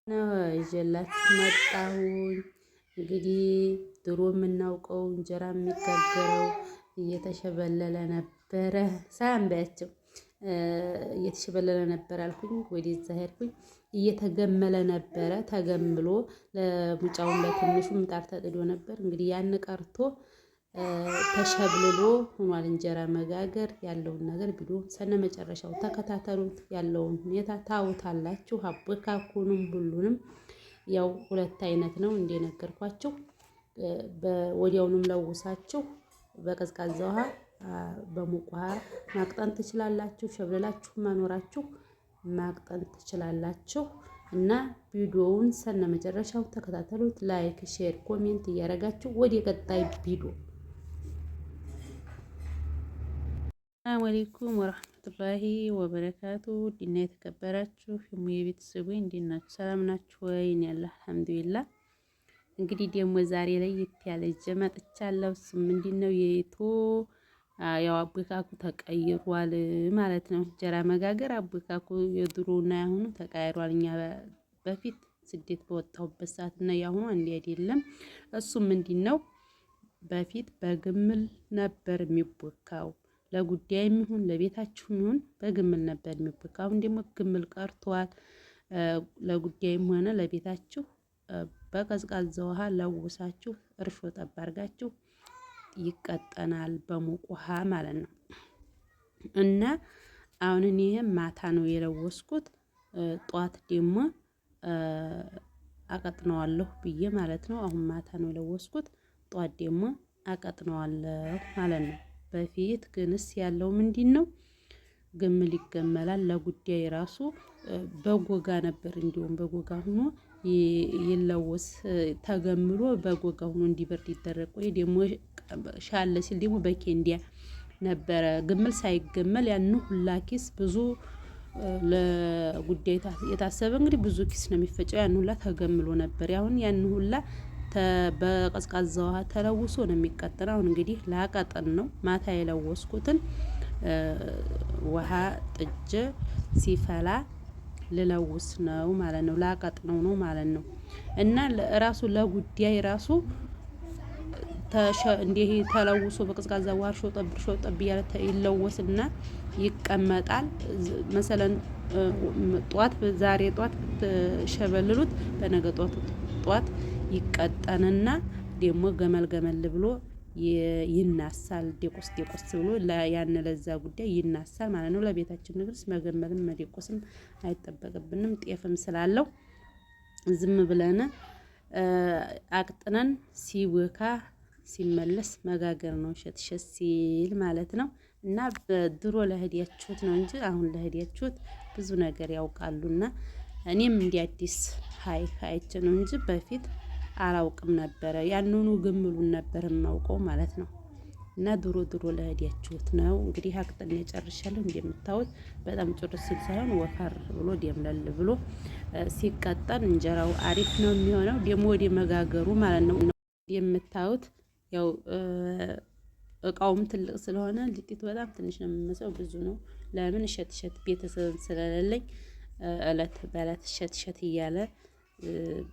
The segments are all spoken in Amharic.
ነው ይዤላችሁ መጣሁኝ። እንግዲህ ድሮ የምናውቀው እንጀራ የሚጋገረው እየተሸበለለ ነበረ። ሳያምባያቸው እየተሸበለለ ነበር አልኩኝ። ወደዛ ሄድኩኝ። እየተገመለ ነበረ። ተገምሎ ለሙጫውን ለትንሹ ምጣድ ተጥዶ ነበር። እንግዲህ ያን ቀርቶ ተሸብልሎ ሆኗል። እንጀራ መጋገር ያለውን ነገር ቪዲዮ ሰነመጨረሻው ተከታተሉት። ያለውን ሁኔታ ታውታላችሁ። አቦካኩንም ሁሉንም ያው ሁለት አይነት ነው እንደነገርኳችሁ። ወዲያውኑም ለውሳችሁ በቀዝቃዛ ውሃ በሙቅ ውሃ ማቅጠን ትችላላችሁ። ሸብለላችሁ ማኖራችሁ ማቅጠን ትችላላችሁ። እና ቪዲዮውን ሰነመጨረሻው ተከታተሉት። ላይክ፣ ሼር፣ ኮሜንት እያደረጋችሁ ወደ ቀጣይ ቪዲዮ። ሰላም አለይኩም ወራህመቱላሂ ወበረካቱ። ዲና የተከበራችሁ የሙዬ ቤተሰቦች እንዴት ናችሁ? ሰላም ናችሁ ወይ? እኔ አለሁ አልሐምዱሊላህ። እንግዲህ ደግሞ ዛሬ ላይ ያለ መጥቻለሁ። እሱም ምንድነው የኢቶ ያው አቦካኩ ተቀይሯል ማለት ነው። እንጀራ መጋገር አቦካኩ የድሮና ያሁኑ ተቀይሯል። እኛ በፊት ስደት በወጣሁበት ሰዓት እና ያሁኑ አንድ አይደለም። እሱም ምንድነው በፊት በግምል ነበር የሚቦካው። ለጉዳይም ይሁን ለቤታችሁም ይሁን በግምል ነበር የሚቦካው። አሁን ደግሞ ግምል ቀርቷል። ለጉዳይም ሆነ ለቤታችሁ በቀዝቃዛ ውሃ ለውሳችሁ እርሾ ጠብ አድርጋችሁ ይቀጠናል በሙቅ ውሃ ማለት ነው። እና አሁን እኔ ማታ ነው የለወስኩት። ጧት ደግሞ አቀጥነዋለሁ ብዬ ማለት ነው። አሁን ማታ ነው የለወስኩት። ጧት ደግሞ አቀጥነዋለሁ ማለት ነው። በፊት ግንስ ያለው ምንድነው ግምል ይገመላል። ለጉዳይ ራሱ በጎጋ ነበር። እንዲሁም በጎጋ ሆኖ ይለወስ ተገምሎ በጎጋ ሆኖ እንዲበርድ ይደረግ። ወይ ደግሞ ሻለ ሲል ደግሞ በኬንዲያ ነበረ። ግምል ሳይገመል ያን ሁላ ኪስ ብዙ ለጉዳይ የታሰበ እንግዲህ ብዙ ኪስ ነው የሚፈጨው። ያን ሁላ ተገምሎ ነበር። አሁን ያን ሁላ በቀዝቃዛ ውሃ ተለውሶ ነው የሚቀጥለው። አሁን እንግዲህ ላቀጥን ነው ማታ የለወስኩትን ውሃ ጥጄ ሲፈላ ልለውስ ነው ማለት ነው። ላቀጥነው ነው ማለት ነው። እና ራሱ ለጉዳይ ራሱ እንዲህ ተለውሶ በቀዝቃዛ ውሃ ሾጠብ እያለ ይለወስና ይቀመጣል። መሰለን ጧት ዛሬ ጧት ሸበልሉት በነገ ጧት ይቀጠንና ደግሞ ገመል ገመል ብሎ ይናሳል። ዴቆስ ብሎ ያን ለዛ ጉዳይ ይናሳል ማለት ነው። ለቤታችን ንግስ መገመልም መደቆስም አይጠበቅብንም። ጤፍም ስላለው ዝም ብለን አቅጥነን ሲወካ ሲመለስ መጋገር ነው። ሸት ሲል ማለት ነው። እና በድሮ ለህዲያችሁት ነው እንጂ አሁን ለህዲያችሁት ብዙ ነገር ያውቃሉና እኔም እንደ አዲስ አይቼ ነው እንጂ በፊት አላውቅም ነበረ። ያንኑ ግምሉን ነበር የማውቀው ማለት ነው። እና ድሮ ለህዲያችሁት ነው እንግዲህ አቅጥን የጨርሻለሁ። እንደምታዩት በጣም ጭርስ ሲል ሳይሆን ወፈር ብሎ ደምለል ብሎ ሲቀጠን እንጀራው አሪፍ ነው የሚሆነው። ደግሞ ወደ መጋገሩ ማለት ነው። የምታዩት ያው እቃውም ትልቅ ስለሆነ ሊጢቱ በጣም ትንሽ ነው የሚመስለው። ብዙ ነው። ለምን እሸት ቤተሰብ ስለሌለኝ እለት በእለት እሸት እያለ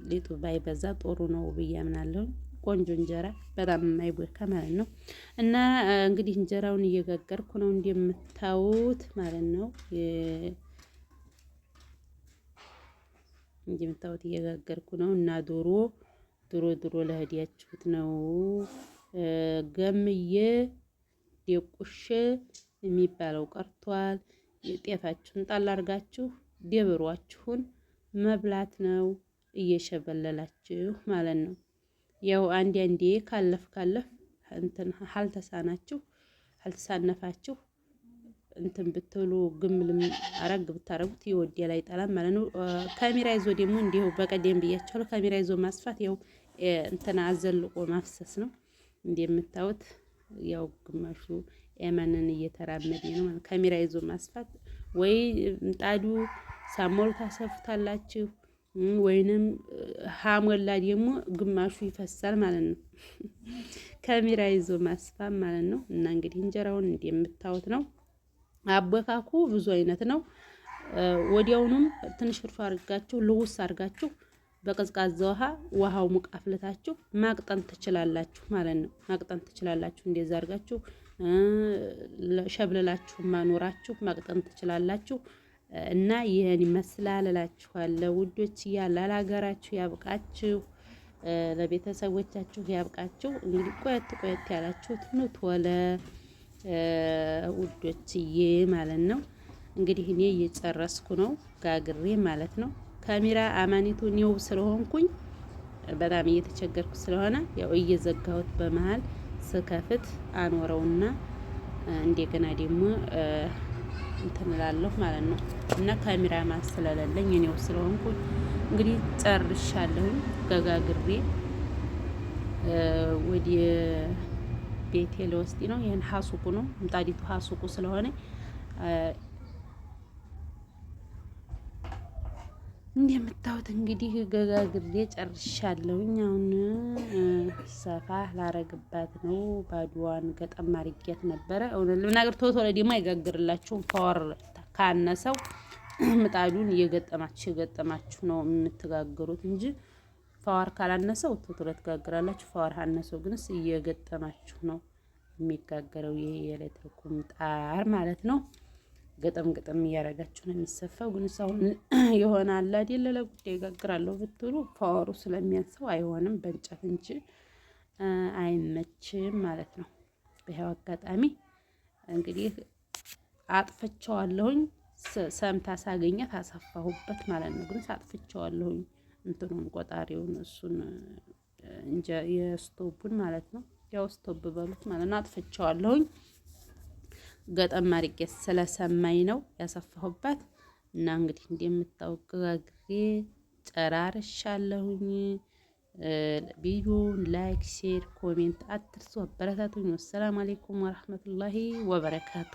ሊጡ ባይበዛ ጥሩ ነው ብዬ አምናለሁ። ቆንጆ እንጀራ በጣም የማይቦካ ማለት ነው። እና እንግዲህ እንጀራውን እየጋገርኩ ነው እንደምታዩት ማለት ነው። እንደምታዩት እየጋገርኩ ነው። እና ድሮ ለህዲያችሁት ነው ገምዬ ደቁሼ የሚባለው ቀርቷል። ጤፋችሁን ጣል አድርጋችሁ ደብሯችሁን መብላት ነው እየሸበለላችሁ ማለት ነው። ያው አንዴ ካለፍ እንትን አልተሳነፋችሁ እንትን ብትሉ ግምልም አረግ ብታረጉት ይወዲያ ላይ ጠላም ማለት ነው። ካሜራ ይዞ ደግሞ እንዲሁ በቀደም ብያችኋለሁ። ካሜራ ይዞ ማስፋት ያው እንትን አዘልቆ ማፍሰስ ነው። እንደምታዩት ያው ግማሹ ኤመንን እየተራመደ ነው ማለት ካሜራ ይዞ ማስፋት ወይ ምጣዱ ሳሞሉ ታሰፉታላችሁ ወይንም ሀሞላ ደግሞ ግማሹ ይፈሳል ማለት ነው። ካሜራ ይዞ ማስፋት ማለት ነው። እና እንግዲህ እንጀራውን እንደምታዩት ነው። አቦካኩ ብዙ አይነት ነው። ወዲያውኑም ትንሽ እርሾ አድርጋችሁ ልውስ አድርጋችሁ በቀዝቃዛ ውሃው ሙቅ አፍልታችሁ ማቅጠን ትችላላችሁ ማለት ነው። ማቅጠን ትችላላችሁ። እንደዛ አድርጋችሁ ሸብልላችሁ ማኖራችሁ ማቅጠን ትችላላችሁ። እና ይህን ይመስላል እላችኋለሁ ውዶች። ያላል ሀገራችሁ ያብቃችሁ፣ ለቤተሰቦቻችሁ ያብቃችሁ። እንግዲህ ቆየት ያላችሁት ኑ ቶሎ ውዶችዬ ማለት ነው። እንግዲህ እኔ እየጨረስኩ ነው ጋግሬ ማለት ነው። ካሜራ አማኒቱ ኒው ስለሆንኩኝ በጣም እየተቸገርኩ ስለሆነ ያው እየዘጋሁት በመሃል ስከፍት አኖረውና እንደገና ደግሞ እንትን እላለሁ ማለት ነው። እና ካሜራ ማን ስለሌለኝ እኔው ስለሆንኩኝ እንግዲህ ጨርሻለሁ ጋግሬ ወደ ቤቴ ለወስዲ ነው። ይሄን ሀሱቁ ነው ምጣዲቱ ሀሱቁ ስለሆነ እንደምታዩት እንግዲህ ገጋግሬ ጨርሻለሁኝ። አሁን ሰፋ ላረግባት ነው። ባዶዋን ገጠም አድርጌያት ነበረ። እውነት ለምናገር ቶሎ ደግሞ አይጋግርላችሁም። ፓወር ካነሰው ምጣዱን እየገጠማችሁ ነው የምትጋግሩት እንጂ ፓወር ካላነሰው ቶሎ ትጋግራላችሁ። ፓወር ካነሰው ግንስ እየገጠማችሁ ነው የሚጋገረው። ይሄ የኤሌክትሪኩ ምጣድ ማለት ነው። ገጠም እያደረጋችሁ ነው የሚሰፋው። ግን አሁን ይሆናል አይደል? ለጉዳይ ጋግራለሁ ብትሉ ፓወሩ ስለሚያንሰው አይሆንም በእንጨት እንጂ አይመችም ማለት ነው። በህይወት አጋጣሚ እንግዲህ አጥፍቼዋለሁኝ። ሰምታ ሳገኛት አሰፋሁበት ማለት ነው። ግን አጥፍቼዋለሁኝ እንትኑን ቆጣሪውን እሱን እንጂ የስቶቡን ማለት ነው። ያው ስቶብ በሉት ማለት ነው። አጥፍቼዋለሁኝ። ገጠም አድርጌ ስለሰማኝ ነው ያሰፋሁባት። እና እንግዲህ እንደምታውቁ ጋግሬ ጨራርሻለሁኝ። ቪዲዮውን ላይክ፣ ሼር፣ ኮሜንት አትርሱ። አበረታቱኝ። ወሰላም አለይኩም ወራህመቱላሂ ወበረካቱ።